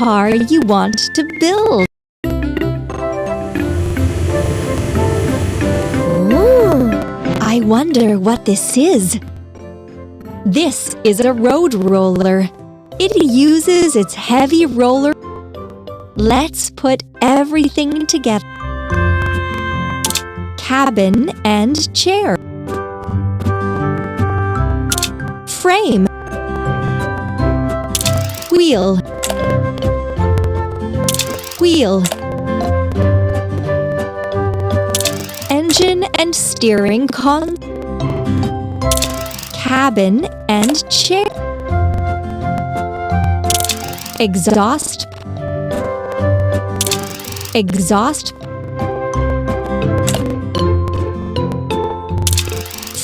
car you want to build. Ooh, I wonder what this is. This is a road roller. It uses its heavy roller. Let's put everything together. Cabin and chair. Frame. Wheel. Wheel. Engine and steering column. Cabin and chair. Exhaust. Exhaust.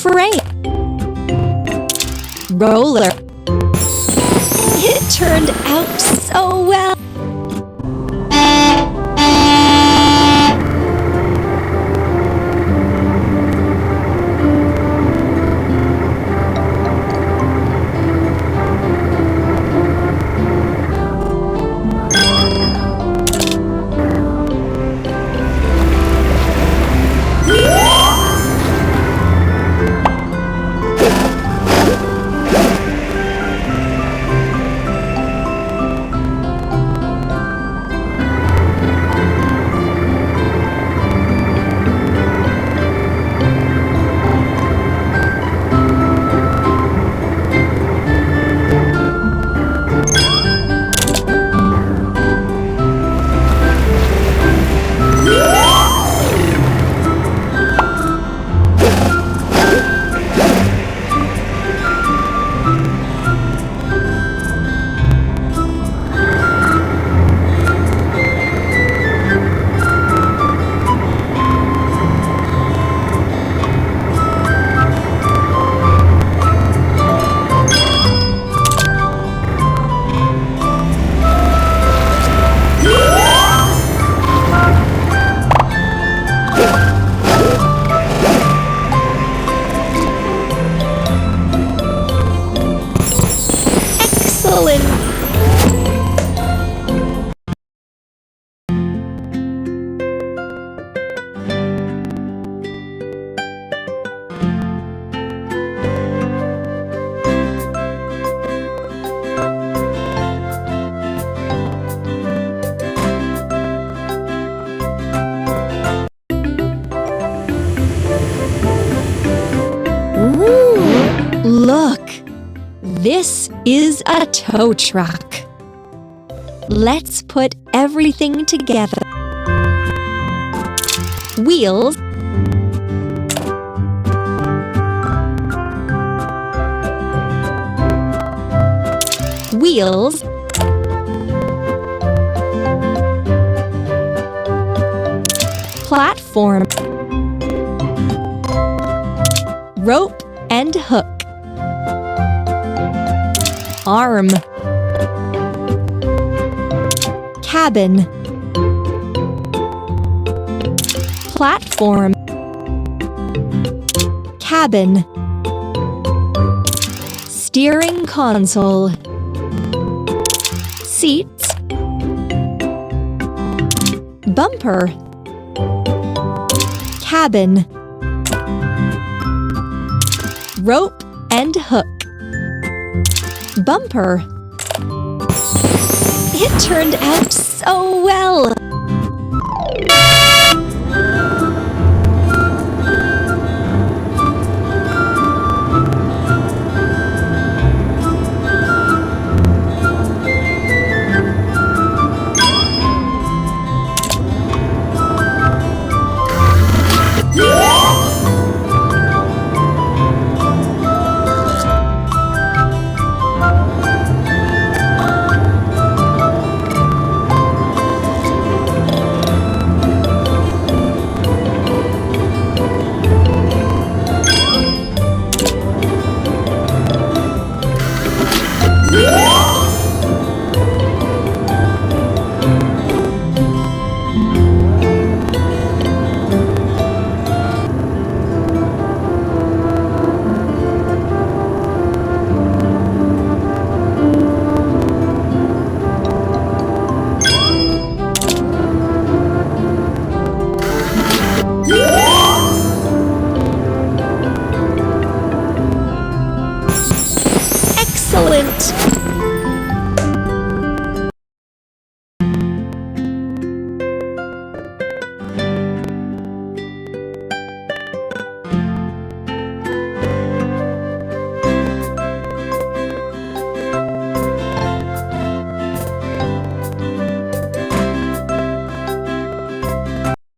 Frame. Roller. It turned out so well. Excellent! Ooh, look! This is a tow truck. Let's put everything together. Wheels. Wheels. Platform. Rope and hook. Arm. Cabin. Platform. Cabin. Steering console. Seats. Bumper. Cabin. Rope and hook. Bumper. It turned out so well!